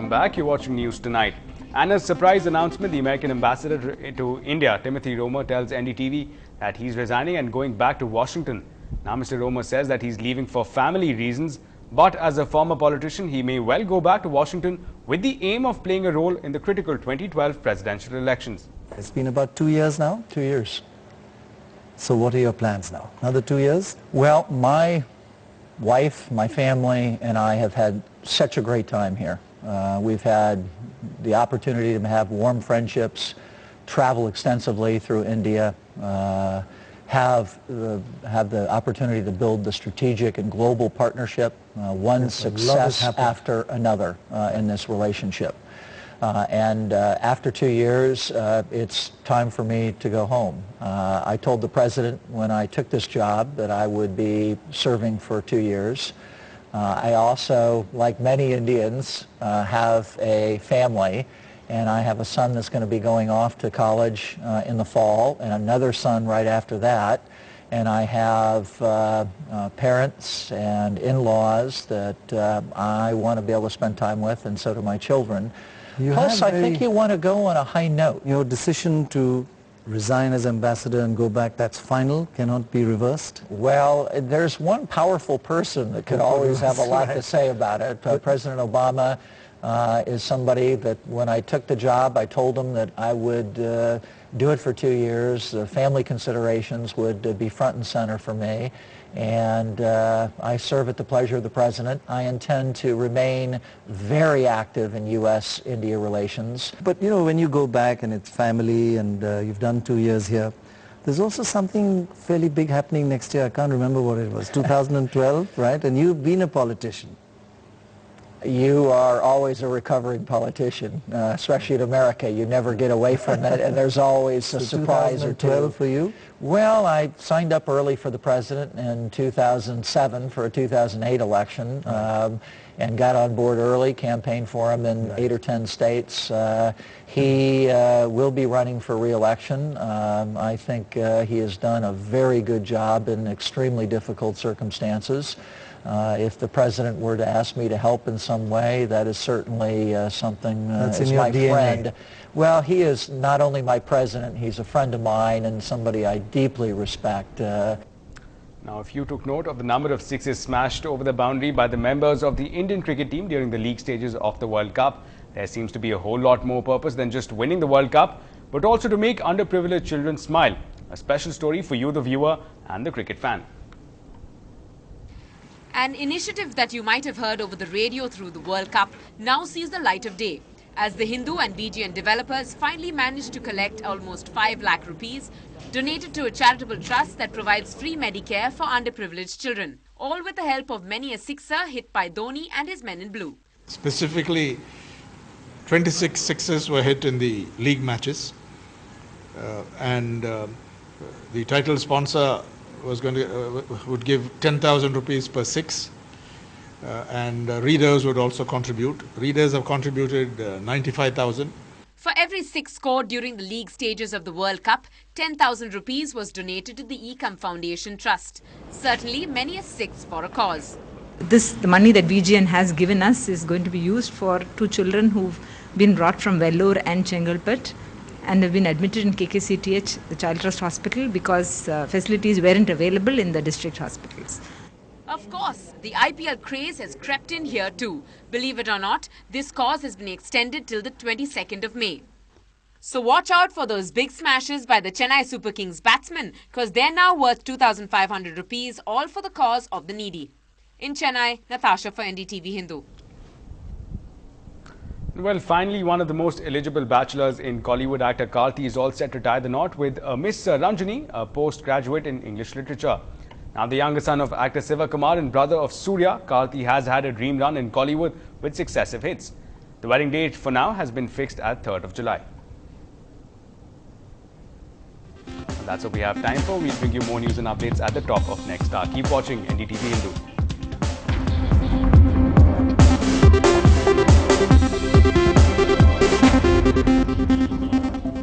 Welcome back. You're watching News Tonight. And a surprise announcement, the American ambassador to India, Timothy Romer, tells NDTV that he's resigning and going back to Washington. Now, Mr. Romer says that he's leaving for family reasons, but as a former politician, he may well go back to Washington with the aim of playing a role in the critical 2012 presidential elections. It's been about 2 years now? 2 years. So what are your plans now? Another 2 years? Well, my wife, my family, and I have had such a great time here. We've had the opportunity to have warm friendships, travel extensively through India, have the opportunity to build the strategic and global partnership, one success after another in this relationship. After 2 years, it's time for me to go home. I told the President when I took this job that I would be serving for 2 years. I also, like many Indians, have a family, and I have a son that's going to be going off to college in the fall, and another son right after that. And I have parents and in-laws that I want to be able to spend time with, and so do my children. Plus, I think you want to go on a high note. Your decision to resign as ambassador and go back, that's final, cannot be reversed? Well, there's one powerful person that could always have a lot to say about it. President Obama is somebody that when I took the job, I told him that I would do it for 2 years. Family considerations would be front and center for me. And I serve at the pleasure of the President. I intend to remain very active in U.S.-India relations. But, you know, when you go back and it's family and you've done 2 years here, there's also something fairly big happening next year. I can't remember what it was, 2012, right? And you've been a politician. You are always a recovering politician, especially in America. You never get away from it, and there's always a surprise or two. 2012 for you? Well, I signed up early for the President in 2007 for a 2008 election, and got on board early, campaigned for him in 8 or 10 states. He will be running for re-election. I think he has done a very good job in extremely difficult circumstances. If the President were to ask me to help in some way, that is certainly something as my friend. Well, he is not only my President, he's a friend of mine and somebody I deeply respect. Now, if you took note of the number of sixes smashed over the boundary by the members of the Indian cricket team during the league stages of the World Cup, there seems to be a whole lot more purpose than just winning the World Cup, but also to make underprivileged children smile. A special story for you, the viewer, and the cricket fan. An initiative that you might have heard over the radio through the World Cup now sees the light of day, as the Hindu and BGN developers finally managed to collect almost 5 lakh rupees donated to a charitable trust that provides free Medicare for underprivileged children, all with the help of many a sixer hit by Dhoni and his men in blue. Specifically, 26 sixes were hit in the league matches, and the title sponsor was going to would give 10,000 rupees per six, and readers would also contribute. Readers have contributed 95,000. For every six scored during the league stages of the World Cup, 10,000 rupees was donated to the Ecom Foundation Trust. Certainly many a six for a cause. The money that BGN has given us is going to be used for 2 children who've been brought from Vellore and Chengalpet and have been admitted in KKCTH, the Child Trust Hospital, because facilities weren't available in the district hospitals. Of course, the IPL craze has crept in here too. Believe it or not, this cause has been extended till the 22nd of May. So watch out for those big smashes by the Chennai Super Kings batsmen, because they're now worth 2,500 rupees, all for the cause of the needy. In Chennai, Natasha for NDTV Hindu. Well, finally, one of the most eligible bachelors in Kollywood, actor Karthi, is all set to tie the knot with Miss Ranjani, a postgraduate in English literature. Now, the younger son of actor Siva Kumar and brother of Surya, Karthi has had a dream run in Kollywood with successive hits. The wedding date for now has been fixed at 3rd of July. And that's what we have time for. We'll bring you more news and updates at the top of next hour. Keep watching NDTV Hindu.